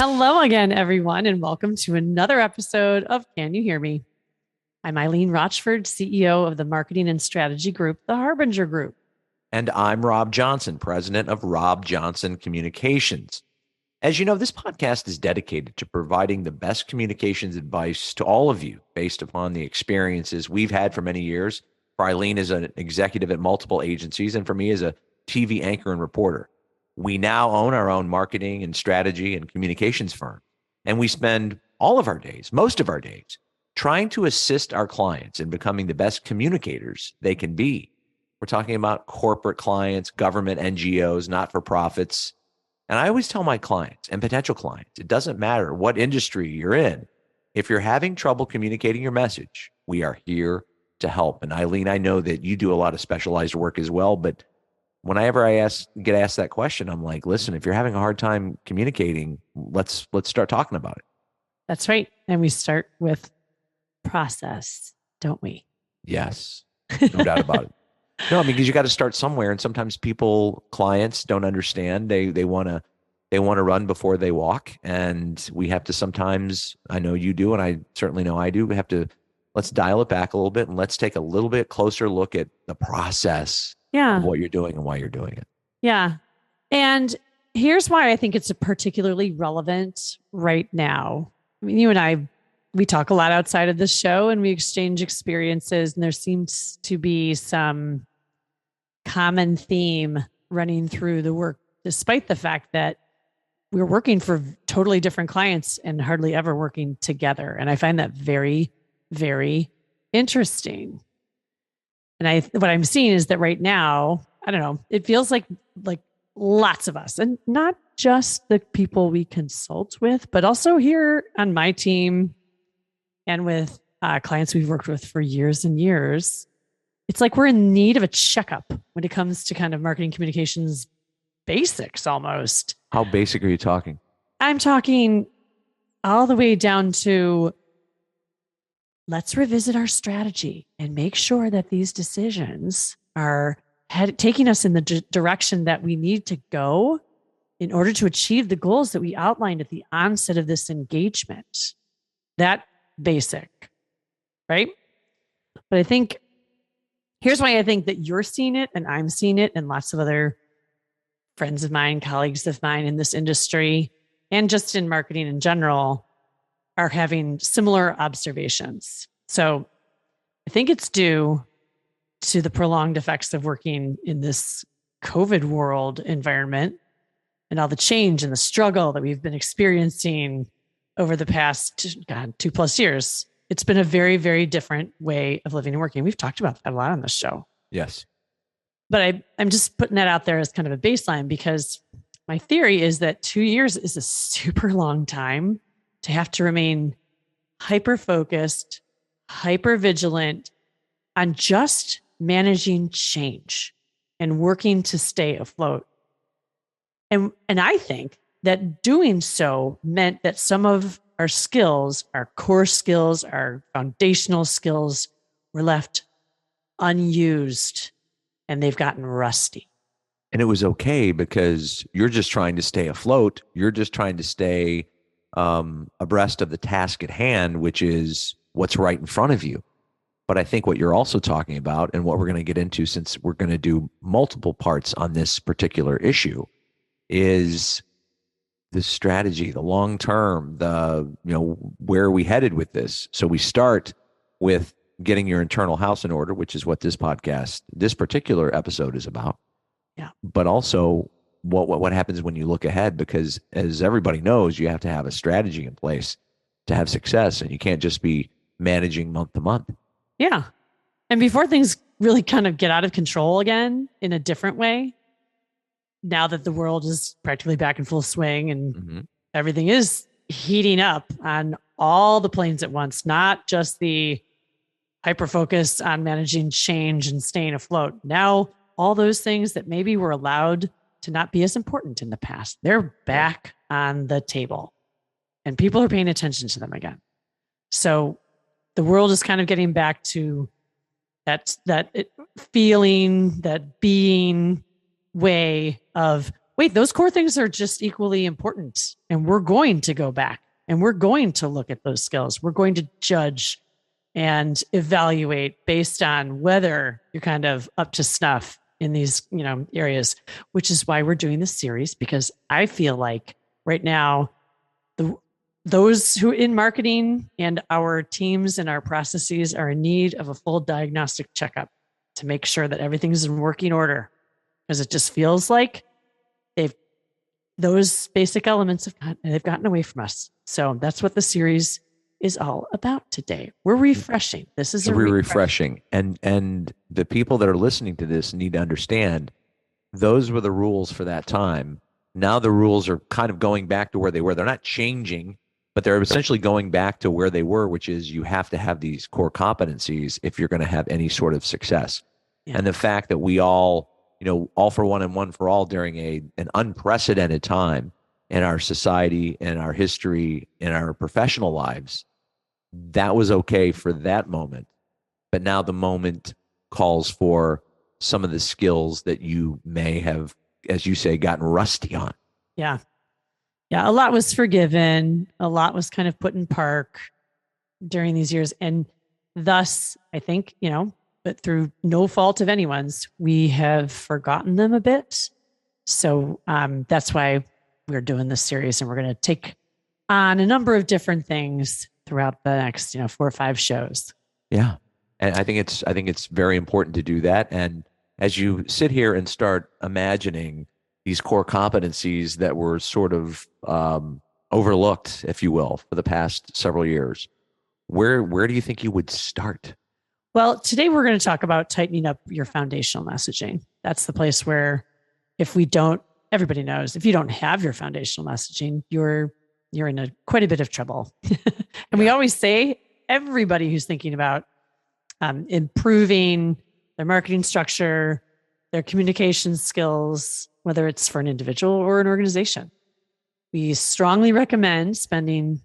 Hello again, everyone, and welcome to another episode of Can You Hear Me? I'm Eileen Rochford, CEO of the Marketing and Strategy Group, the Harbinger Group. And I'm Rob Johnson, president of Rob Johnson Communications. As you know, this podcast is dedicated to providing the best communications advice to all of you based upon the experiences we've had for many years. For Eileen as an executive at multiple agencies, and for me as a TV anchor and reporter. We now own our own marketing and strategy and communications firm. And we spend all of our days, most of our days, trying to assist our clients in becoming the best communicators they can be. We're talking about corporate clients, government, NGOs, not-for-profits. And I always tell my clients and potential clients, it doesn't matter what industry you're in. If you're having trouble communicating your message, we are here to help. And Eileen, I know that you do a lot of specialized work as well, but whenever I get asked that question, I'm like, listen, if you're having a hard time communicating, let's start talking about it. That's right. And we start with process, don't we? Yes, no doubt about it. No, I mean, because you got to start somewhere, and sometimes clients don't understand. They want to run before they walk, and we have to sometimes. I know you do, and I certainly know I do. We have to let's dial it back a little bit, and let's take a little bit closer look at the process of what you're doing and why you're doing it. Yeah, and here's why I think it's particularly relevant right now. I mean, you and I, we talk a lot outside of this show, and we exchange experiences, and there seems to be some common theme running through the work, despite the fact that we're working for totally different clients and hardly ever working together. And I find that very, very interesting. And what I'm seeing is that right now, I don't know, it feels like lots of us, and not just the people we consult with, but also here on my team and with clients we've worked with for years and years. It's like we're in need of a checkup when it comes to kind of marketing communications basics almost. How basic are you talking? I'm talking all the way down to let's revisit our strategy and make sure that these decisions are taking us in the direction that we need to go in order to achieve the goals that we outlined at the onset of this engagement. That basic, right? But I think here's why I think that you're seeing it and I'm seeing it, and lots of other friends of mine, colleagues of mine in this industry, and just in marketing in general, are having similar observations. So I think it's due to the prolonged effects of working in this COVID world environment and all the change and the struggle that we've been experiencing over the past 2+ years. It's been a very, very different way of living and working. We've talked about that a lot on this show. Yes. But I'm just putting that out there as kind of a baseline, because my theory is that 2 years is a super long time to have to remain hyper-focused, hyper-vigilant on just managing change and working to stay afloat. And I think that doing so meant that some of our skills, our core skills, our foundational skills were left unused, and they've gotten rusty. And it was okay because you're just trying to stay afloat. You're just trying to stay abreast of the task at hand, which is what's right in front of you. But I think what you're also talking about, and what we're going to get into, since we're going to do multiple parts on this particular issue, is the strategy, the long term, where are we headed with this? So we start with getting your internal house in order, which is what this particular episode is about. Yeah. But also what happens when you look ahead, because as everybody knows, you have to have a strategy in place to have success, and you can't just be managing month to month. Yeah. And before things really kind of get out of control again in a different way, now that the world is practically back in full swing and everything is heating up on all the planes at once, not just the hyper focus on managing change and staying afloat. Now, all those things that maybe were allowed to not be as important in the past, they're back on the table, and people are paying attention to them again. So the world is kind of getting back to that feeling, that being way of, wait, those core things are just equally important. And we're going to go back and we're going to look at those skills. We're going to judge and evaluate based on whether you're kind of up to snuff in these, areas, which is why we're doing this series, because I feel like right now, those who in marketing and our teams and our processes are in need of a full diagnostic checkup to make sure that everything's in working order, because it just feels like those basic elements they've gotten away from us. So that's what the series is all about today. We're refreshing. This is refreshing. And the people that are listening to this need to understand those were the rules for that time. Now the rules are kind of going back to where they were. They're not changing, but they're essentially going back to where they were, which is you have to have these core competencies if you're going to have any sort of success. Yeah. And the fact that we all, all for one and one for all during an unprecedented time in our society, in our history, in our professional lives, that was okay for that moment. But now the moment calls for some of the skills that you may have, as you say, gotten rusty on. Yeah. Yeah. A lot was forgiven. A lot was kind of put in park during these years. And thus, I think, but through no fault of anyone's, we have forgotten them a bit. So that's why we're doing this series, and we're going to take on a number of different things throughout the next, 4 or 5 shows. Yeah. And I think it's very important to do that. And as you sit here and start imagining these core competencies that were sort of overlooked, if you will, for the past several years, where do you think you would start? Well, today we're going to talk about tightening up your foundational messaging. That's the place where everybody knows, if you don't have your foundational messaging, you're in quite a bit of trouble. And we always say, everybody who's thinking about improving their marketing structure, their communication skills, whether it's for an individual or an organization, we strongly recommend spending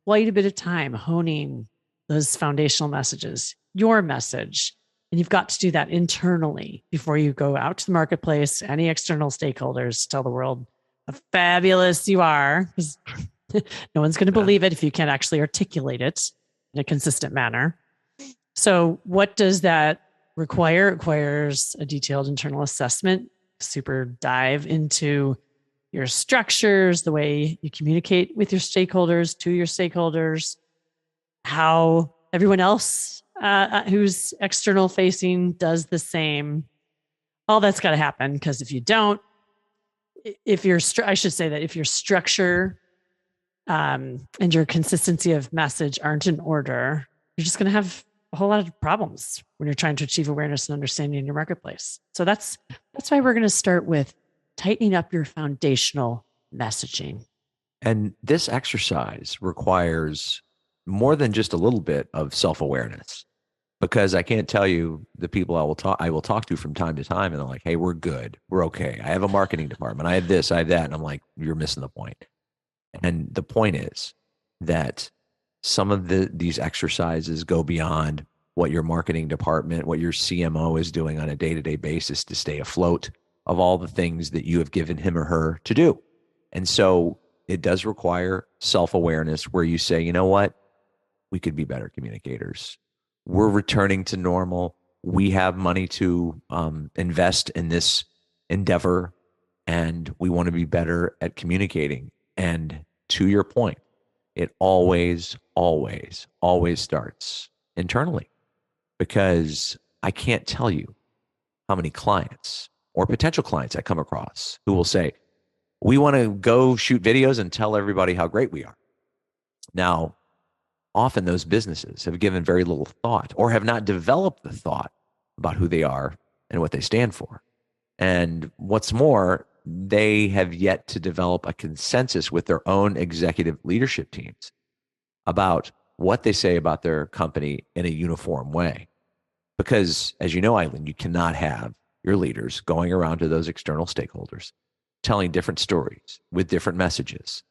quite a bit of time honing those foundational messages, your message. And you've got to do that internally before you go out to the marketplace, any external stakeholders, tell the world how fabulous you are, because no one's going to believe it if you can't actually articulate it in a consistent manner. So what does that require? It requires a detailed internal assessment, super dive into your structures, the way you communicate with your stakeholders, to your stakeholders, how everyone else who's external facing does the same. All that's got to happen, because if you don't, if your structure and your consistency of message aren't in order, you're just going to have a whole lot of problems when you're trying to achieve awareness and understanding in your marketplace. So that's why we're going to start with tightening up your foundational messaging. And this exercise requires more than just a little bit of self-awareness, because I can't tell you the people I will talk to from time to time, and they're like, "Hey, we're good. We're okay. I have a marketing department. I have this, I have that." And I'm like, "You're missing the point." And the point is that some of these exercises go beyond what your marketing department, what your CMO is doing on a day-to-day basis to stay afloat of all the things that you have given him or her to do. And so it does require self-awareness, where you say, you know what? We could be better communicators. We're returning to normal. We have money to invest in this endeavor, and we want to be better at communicating. And to your point, it always, always, always starts internally, because I can't tell you how many clients or potential clients I come across who will say, we want to go shoot videos and tell everybody how great we are. Now, often those businesses have given very little thought, or have not developed the thought about who they are and what they stand for. And what's more, they have yet to develop a consensus with their own executive leadership teams about what they say about their company in a uniform way. Because, as you know, Eileen, you cannot have your leaders going around to those external stakeholders telling different stories with different messages.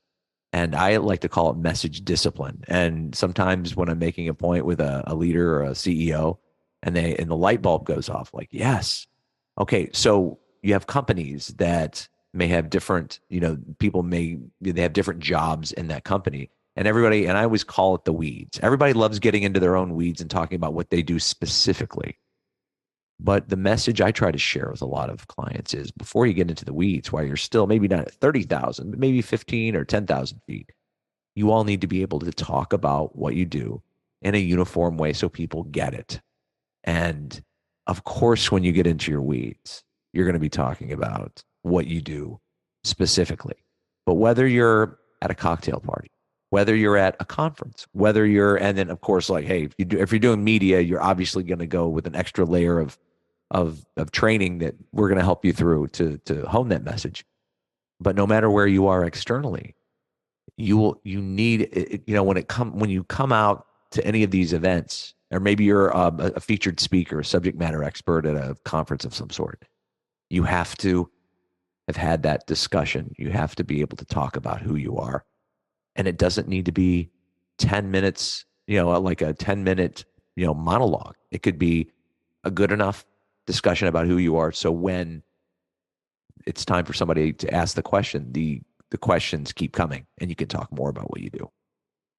And I like to call it message discipline. And sometimes when I'm making a point with a leader or a CEO, and the light bulb goes off, like, yes, okay, so you have companies that may have different, people they have different jobs in that company. And everybody, and I always call it the weeds. Everybody loves getting into their own weeds and talking about what they do specifically. But the message I try to share with a lot of clients is before you get into the weeds, while you're still maybe not at 30,000, but maybe 15 or 10,000 feet, you all need to be able to talk about what you do in a uniform way so people get it. And of course, when you get into your weeds, you're going to be talking about what you do specifically. But whether you're at a cocktail party, whether you're at a conference, and then of course, like, hey, if you're doing media, you're obviously going to go with an extra layer of training that we're going to help you through to hone that message. But no matter where you are externally, you need it, when you come out to any of these events, or maybe you're a featured speaker, a subject matter expert at a conference of some sort, you have to have had that discussion. You have to be able to talk about who you are. And it doesn't need to be 10 minutes, like a 10-minute, monologue. It could be a good enough discussion about who you are. So when it's time for somebody to ask the question, the questions keep coming and you can talk more about what you do.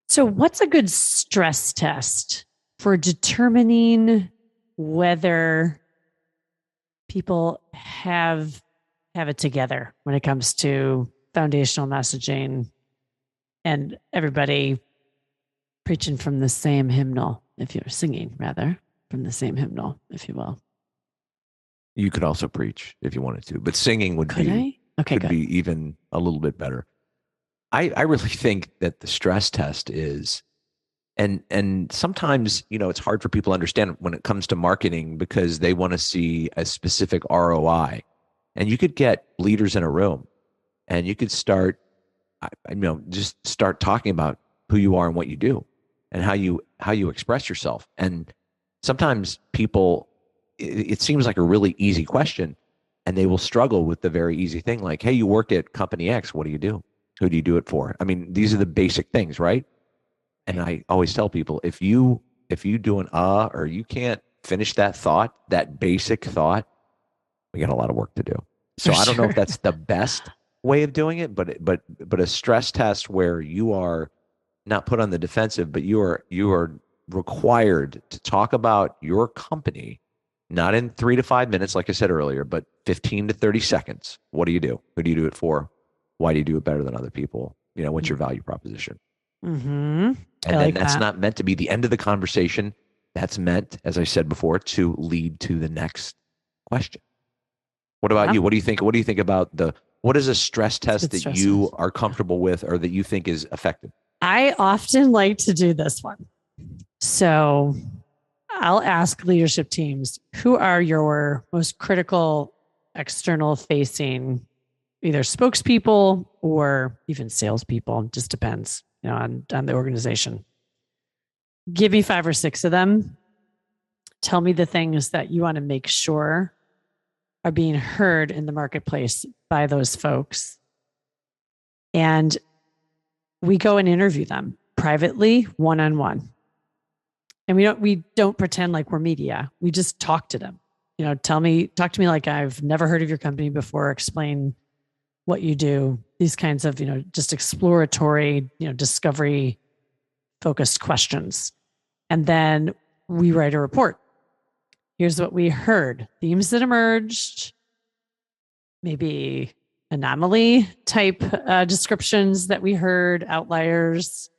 So what's a good stress test for determining whether people have it together when it comes to foundational messaging and everybody preaching from the same hymnal, if you're singing rather from the same hymnal, if you will? You could also preach if you wanted to, but singing would be even a little bit better. I really think that the stress test is, and sometimes, it's hard for people to understand when it comes to marketing because they want to see a specific ROI. And you could get leaders in a room and you could start, just start talking about who you are and what you do and how you express yourself. And sometimes people, it seems like a really easy question and they will struggle with the very easy thing. Like, hey, you work at company X. What do you do? Who do you do it for? I mean, these are the basic things, right? And I always tell people, if you do an or you can't finish that thought, that basic thought, we got a lot of work to do. So I don't know if that's the best way of doing it, but a stress test where you are not put on the defensive, but you are required to talk about your company, not in 3 to 5 minutes, like I said earlier, but 15 to 30 seconds. What do you do? Who do you do it for? Why do you do it better than other people? What's your value proposition? Mm-hmm. And then that's not meant to be the end of the conversation. That's meant, as I said before, to lead to the next question. What about you? What do you think? What do you think about what is a stress test that you are comfortable with or that you think is effective? I often like to do this one. So I'll ask leadership teams, who are your most critical external facing, either spokespeople or even salespeople? Just depends, on the organization. Give me 5 or 6 of them. Tell me the things that you want to make sure are being heard in the marketplace by those folks. And we go and interview them privately, one-on-one. And we don't pretend like we're media. We just talk to them. Talk to me like I've never heard of your company before. Explain what you do. These kinds of, just exploratory, discovery focused questions. And then we write a report. Here's what we heard. Themes that emerged, maybe anomaly type descriptions that we heard, outliers,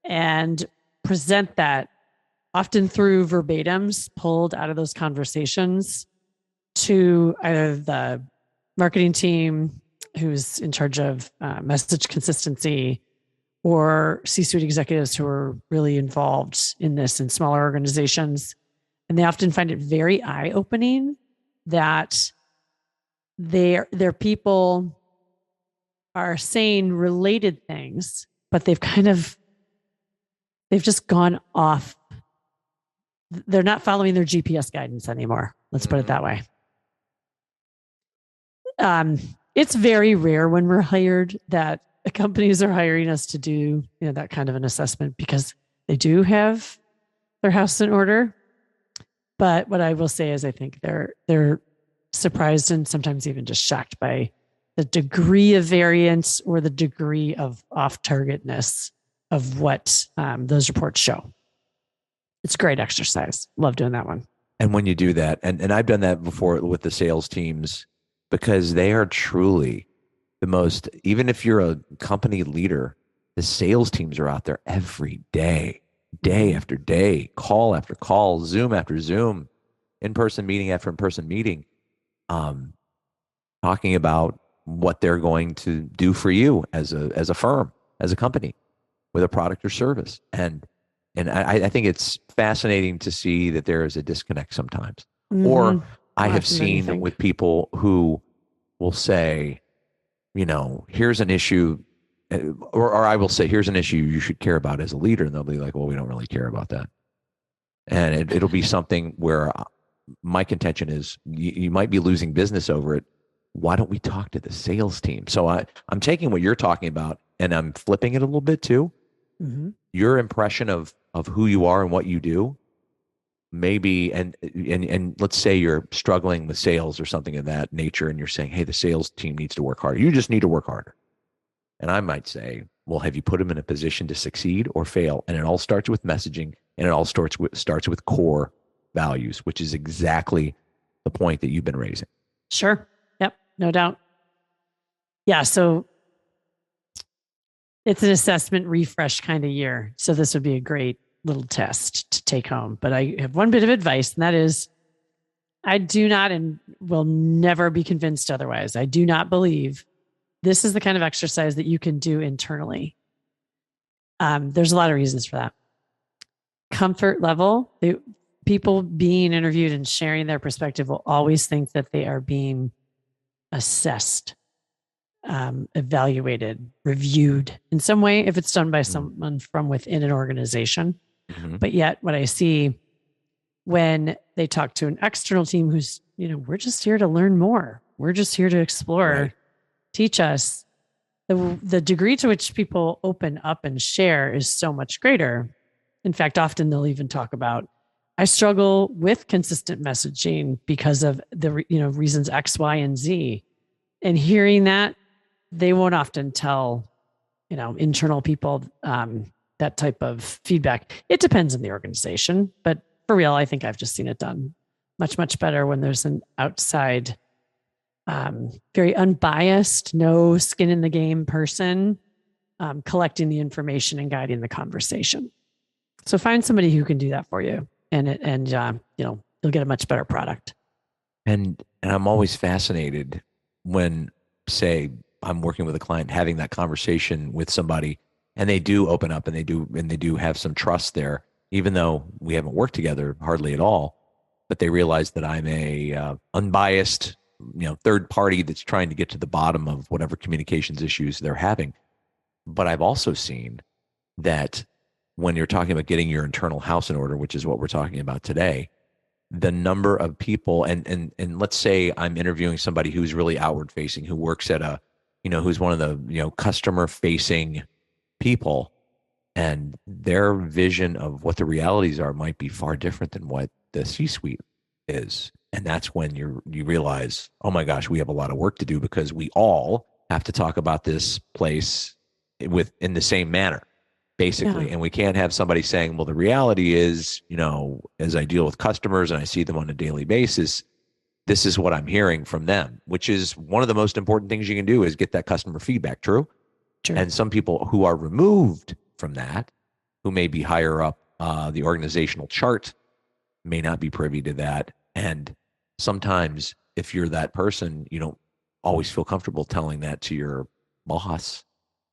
and present that often through verbatims pulled out of those conversations to either the marketing team who's in charge of message consistency or C-suite executives who are really involved in this in smaller organizations. And they often find it very eye-opening that their people are saying related things, but they've just gone off. They're not following their GPS guidance anymore. Let's put it that way. It's very rare when we're hired that companies are hiring us to do that kind of an assessment because they do have their house in order. But what I will say is I think they're surprised and sometimes even just shocked by the degree of variance or the degree of off-targetness of what those reports show. It's a great exercise. Love doing that one. And when you do that, and I've done that before with the sales teams, because they are truly the most, even if you're a company leader, the sales teams are out there every day, day after day, call after call, Zoom after Zoom, in-person meeting after in-person meeting, talking about what they're going to do for you as a firm, as a company, with a product or service. And I think it's fascinating to see that there is a disconnect sometimes. Or I have seen with people who will say, here's an issue, or I will say, here's an issue you should care about as a leader. And they'll be like, well, we don't really care about that. And it'll be something where my contention is you might be losing business over it. Why don't we talk to the sales team? So I'm taking what you're talking about and I'm flipping it a little bit too. Your impression of who you are and what you do, maybe, and let's say you're struggling with sales or something of that nature, and you're saying, hey, the sales team needs to work harder. You just need to work harder. And I might say, well, have you put them in a position to succeed or fail? And it all starts with messaging, and it all starts with core values, which is exactly the point that you've been raising. Sure. Yep. No doubt. Yeah. So it's an assessment refresh kind of year. So this would be a great little test to take home. But I have one bit of advice, and that is I do not and will never be convinced otherwise. I do not believe this is the kind of exercise that you can do internally. There's a lot of reasons for that. Comfort level, people being interviewed and sharing their perspective will always think that they are being assessed, evaluated, reviewed in some way if it's done by someone from within an organization. But yet what I see when they talk to an external team who's, we're just here to learn more. We're just here to explore, teach us. The degree to which people open up and share is so much greater. In fact, often they'll even talk about, I struggle with consistent messaging because of the reasons X, Y, and Z. And hearing that, they won't often tell, internal people that type of feedback. It depends on the organization, but for real, I think I've just seen it done much, much better when there's an outside, very unbiased, no skin in the game person collecting the information and guiding the conversation. So find somebody who can do that for you, and you'll get a much better product. And I'm always fascinated when, say, I'm working with a client, having that conversation with somebody, and they do open up and they do have some trust there, even though we haven't worked together hardly at all. But they realize that I'm a unbiased, third party that's trying to get to the bottom of whatever communications issues they're having. But I've also seen that when you're talking about getting your internal house in order, which is what we're talking about today, the number of people, and let's say I'm interviewing somebody who's really outward facing, who works at who's one of the, customer facing people, and their vision of what the realities are might be far different than what the C-suite is. And that's when you realize, oh my gosh, we have a lot of work to do, because we all have to talk about this place in the same manner, basically. Yeah. And we can't have somebody saying, well, the reality is, as I deal with customers and I see them on a daily basis, this is what I'm hearing from them, which is one of the most important things you can do, is get that customer feedback. True. And some people who are removed from that, who may be higher up the organizational chart, may not be privy to that. And sometimes if you're that person, you don't always feel comfortable telling that to your boss.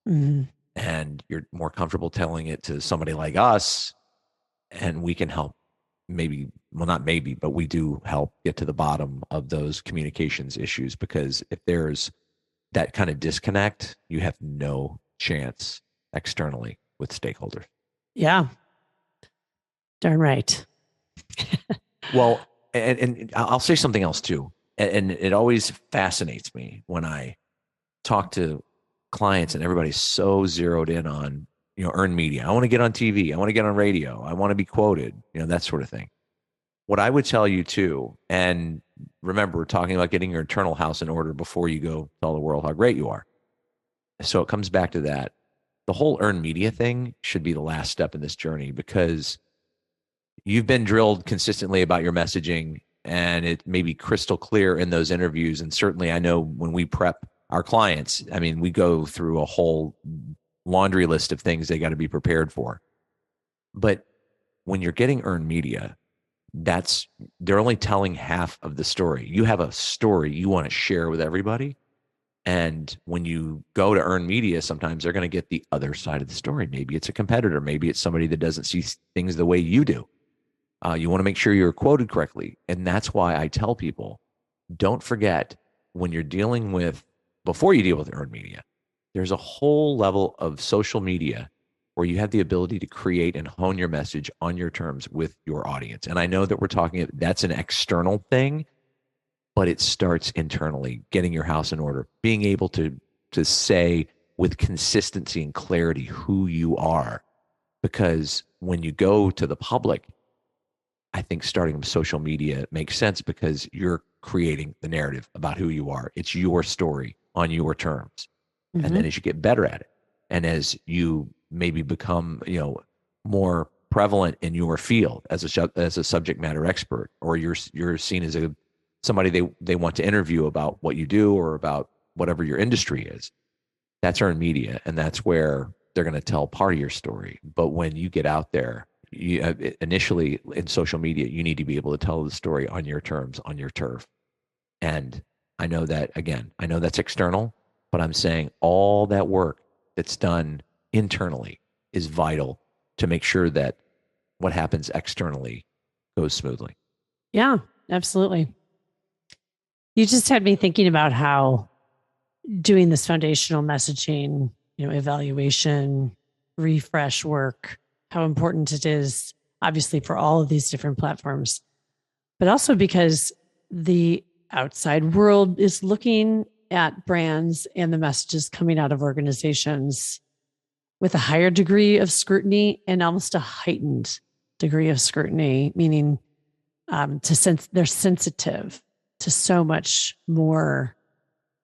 And you're more comfortable telling it to somebody like us, and we can help. Not maybe, but we do help get to the bottom of those communications issues, because if there's that kind of disconnect, you have no chance externally with stakeholders. Yeah. Darn right. Well, and I'll say something else too. And it always fascinates me when I talk to clients and everybody's so zeroed in on, earned media. I want to get on TV. I want to get on radio. I want to be quoted, that sort of thing. what I would tell you too, and remember, we're talking about getting your internal house in order before you go tell the world how great you are. So it comes back to that. The whole earned media thing should be the last step in this journey, because you've been drilled consistently about your messaging, and it may be crystal clear in those interviews. And certainly I know when we prep our clients, I mean, we go through a whole laundry list of things they got to be prepared for. But when you're getting earned media, they're only telling half of the story. You have a story you want to share with everybody. And when you go to earn media, sometimes they're going to get the other side of the story. Maybe it's a competitor. Maybe it's somebody that doesn't see things the way you do. You want to make sure you're quoted correctly. And that's why I tell people, don't forget, when you're dealing with, before you deal with earned media, there's a whole level of social media where you have the ability to create and hone your message on your terms with your audience. And I know that we're talking, that's an external thing, but it starts internally, getting your house in order, being able to say with consistency and clarity who you are. Because when you go to the public, I think starting with social media makes sense, because you're creating the narrative about who you are. It's your story on your terms. Mm-hmm. And then as you get better at it, and as you maybe become, more prevalent in your field as a subject matter expert, or you're seen as somebody they want to interview about what you do or about whatever your industry is, that's earned media, and that's where they're going to tell part of your story. But when you get out there, initially in social media, you need to be able to tell the story on your terms, on your turf. And I know that's external, but I'm saying all that work that's done internally is vital to make sure that what happens externally goes smoothly. Yeah, absolutely. You just had me thinking about how doing this foundational messaging, evaluation, refresh work, how important it is, obviously, for all of these different platforms, but also because the outside world is looking at brands and the messages coming out of organizations with a higher degree of scrutiny and almost a heightened degree of scrutiny, meaning they're sensitive to so much more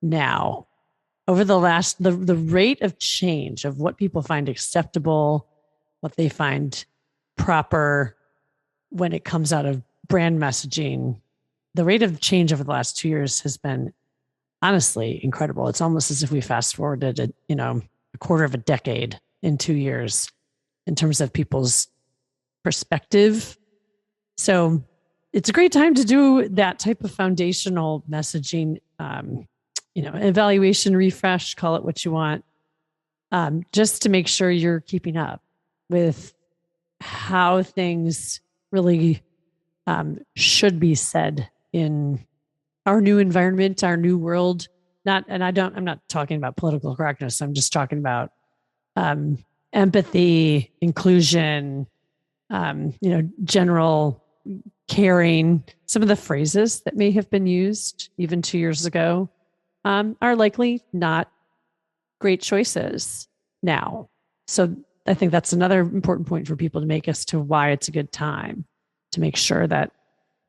now. Over the rate of change of what people find acceptable, what they find proper when it comes out of brand messaging, the rate of change over the last 2 years has been honestly incredible. It's almost as if we fast forwarded a quarter of a decade in 2 years in terms of people's perspective. So it's a great time to do that type of foundational messaging, evaluation, refresh, call it what you want, just to make sure you're keeping up with how things really should be said in our new environment, our new world. I'm not talking about political correctness. I'm just talking about empathy, inclusion, general caring. Some of the phrases that may have been used even 2 years ago are likely not great choices now. So I think that's another important point for people to make as to why it's a good time to make sure that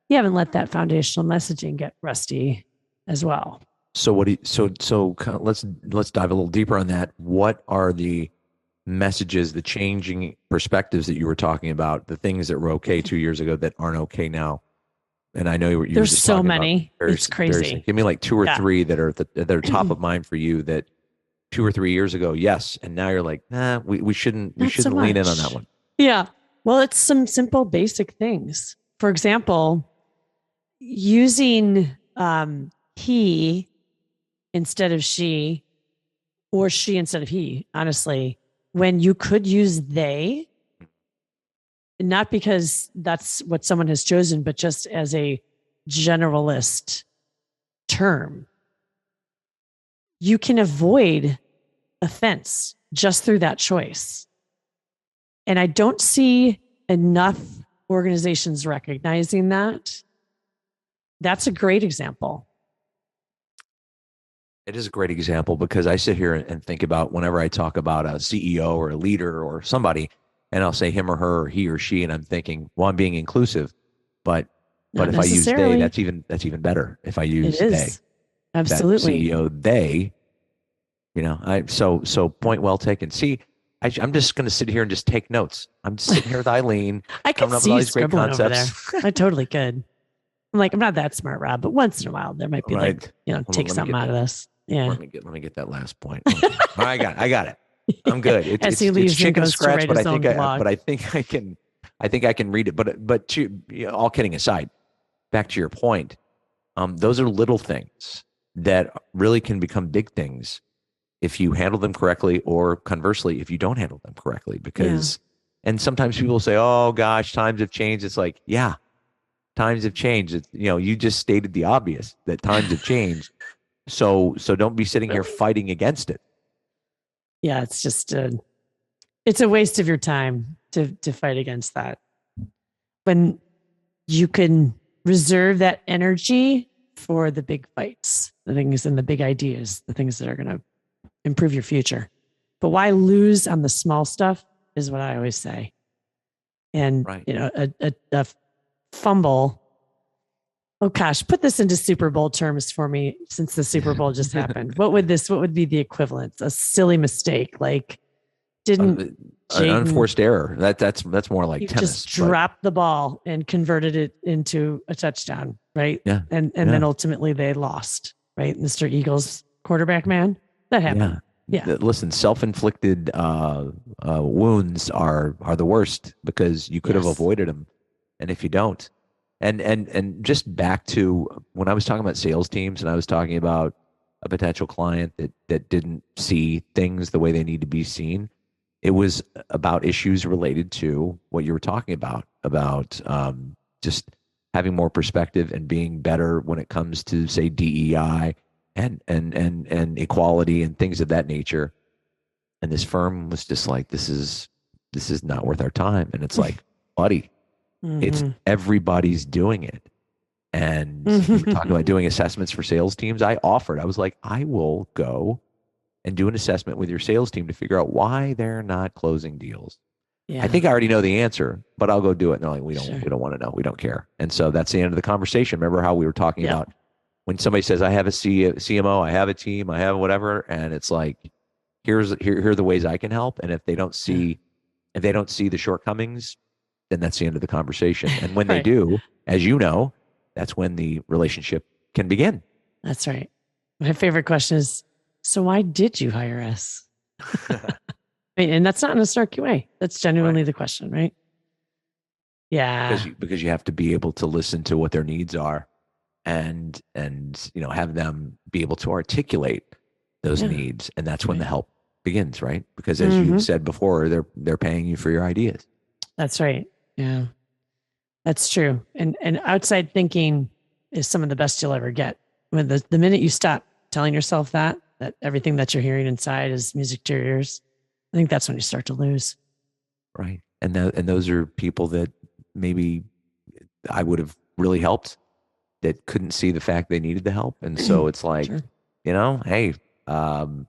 you haven't let that foundational messaging get rusty as well. So let's dive a little deeper on that. What are the messages, the changing perspectives that you were talking about, the things that were okay 2 years ago that aren't okay now? And I know you there's were just so many. It's crazy. Give me like two or three that are top of mind for you that 2 or 3 years ago, yes, and now you're like, we shouldn't lean in on that one. Yeah. Well, it's some simple, basic things. For example, using he instead of she, or she instead of he, honestly, when you could use they, not because that's what someone has chosen, but just as a generalist term. You can avoid offense just through that choice. And I don't see enough organizations recognizing that. That's a great example. It is a great example, because I sit here and think about whenever I talk about a CEO or a leader or somebody, and I'll say him or her or he or she, and I'm thinking, well, I'm being inclusive, but But Not if I use they, necessarily. that's even better. If I It use they, is. that Absolutely. CEO, they, so point well taken. See, I'm just going to sit here and just take notes. I'm just sitting here with Eileen, I could coming up with see all you these great scribbling over concepts. there. I totally could. I'm like, I'm not that smart, Rob, but once in a while there might be like, Right. Hold on, take something out of this. Yeah. let me get that last point. Okay. All right, I got it. I'm good. As he It's leaves and chicken goes to scratch, write his own blog. but I think I can read it. But all kidding aside, back to your point, those are little things that really can become big things if you handle them correctly, or conversely, if you don't handle them correctly. Yeah. And sometimes people say, "Oh gosh, times have changed." It's like, yeah, times have changed. You just stated the obvious that times have changed. So don't be sitting here Really? fighting against it. Yeah. It's just it's a waste of your time to fight against that. When you can reserve that energy for the big fights, the things and the big ideas, the things that are going to improve your future. But why lose on the small stuff is what I always say. And, Right. a fumble. Oh gosh, put this into Super Bowl terms for me since the Super Bowl just happened. What would be the equivalent? A silly mistake. Like, didn't An Jaden, unforced error. That's more like you just tennis. But dropped the ball and converted it into a touchdown, right? yeah, And yeah, then ultimately they lost, right? Mr. Eagles quarterback man. That yeah. happened. Yeah. Listen, self-inflicted wounds are the worst because you could have Yes. avoided them, and if you don't, and just back to when I was talking about sales teams, and I was talking about a potential client that didn't see things the way they need to be seen. It was about issues related to what you were talking about just having more perspective and being better when it comes to, say, DEI and equality and things of that nature. And this firm was just like, this is not worth our time. And it's like, buddy, it's Mm-hmm. everybody's doing it. And you were talking about doing assessments for sales teams. I was like, I will go and do an assessment with your sales team to figure out why they're not closing deals. I Yeah. think I already know the answer, but I'll go do it. And they're like, Sure. we don't want to know. We don't care. And so that's the end of the conversation. Remember how we were talking Yep. about when somebody says, I have a CMO, I have a team, I have whatever. And it's like, here are the ways I can help. And Yeah. if they don't see the shortcomings, then that's the end of the conversation. And when they Right. do, as you know, that's when the relationship can begin. That's right. My favorite question is, so why did you hire us? And that's not in a snarky way. That's genuinely Right. the question, right? Yeah. Because you have to be able to listen to what their needs are and have them be able to articulate those Yeah. needs, and that's when the Right. help begins, right? Because as Mm-hmm. you've said before, they're paying you for your ideas. That's right. Yeah. That's true. And outside thinking is some of the best you'll ever get. When the minute you stop telling yourself that everything that you're hearing inside is music to your ears, I think that's when you start to lose. Right. And those are people that maybe I would have really helped that couldn't see the fact they needed the help. And so it's like, Sure. hey, um,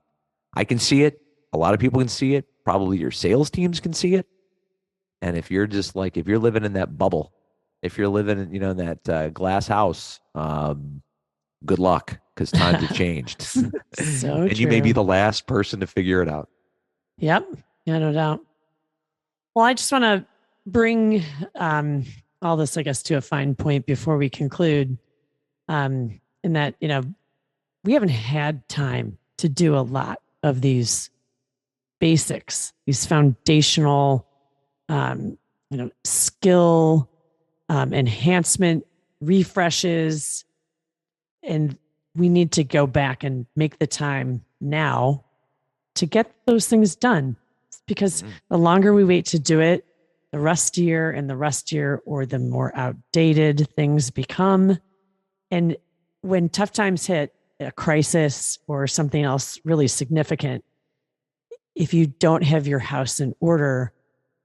I can see it. A lot of people can see it. Probably your sales teams can see it. And if you're just like, if you're living in that bubble, if you're living in, in that glass house, good luck because times have changed. So And you may be true. the last person to figure it out. Yep. Yeah, no doubt. Well, I just want to bring all this, I guess, to a fine point before we conclude. In that, we haven't had time to do a lot of these basics, these foundational, skill enhancement refreshes. And we need to go back and make the time now to get those things done. Because the longer we wait to do it, the rustier or the more outdated things become. And when tough times hit, a crisis or something else really significant, if you don't have your house in order,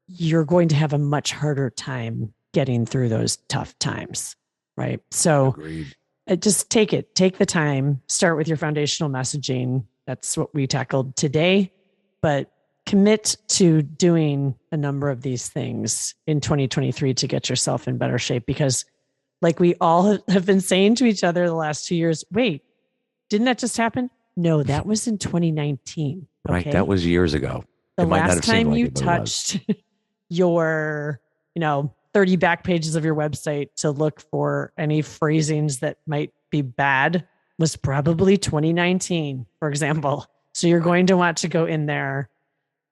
you're going to have a much harder time getting through those tough times. Right. So Agreed. just take the time, start with your foundational messaging. That's what we tackled today, but commit to doing a number of these things in 2023 to get yourself in better shape, because Like we all have been saying to each other the last 2 years, wait, didn't that just happen? No, that was in 2019. Right. Okay? That was years ago. The It might not last have seemed time like you it, but it was. touched your, 30 back pages of your website to look for any phrasings that might be bad was probably 2019, for example. So you're going to want to go in there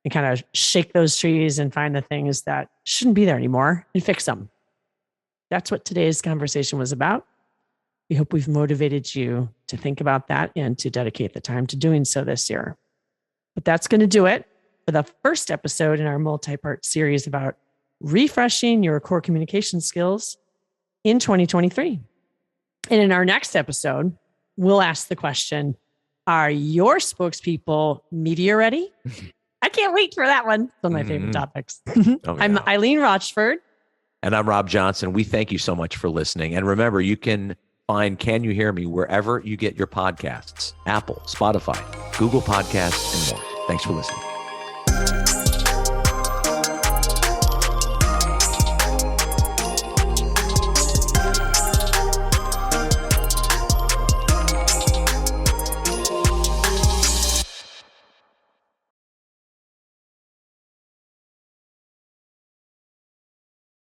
and kind of shake those trees and find the things that shouldn't be there anymore and fix them. That's what today's conversation was about. We hope we've motivated you to think about that and to dedicate the time to doing so this year. But that's going to do it for the first episode in our multi-part series about refreshing your core communication skills in 2023. And in our next episode, we'll ask the question, are your spokespeople media ready? I can't wait for that one. It's one of my favorite topics. I'm Eileen Rochford. And I'm Rob Johnson. We thank you so much for listening. And remember, you can find Can You Hear Me wherever you get your podcasts, Apple, Spotify, Google Podcasts, and more. Thanks for listening.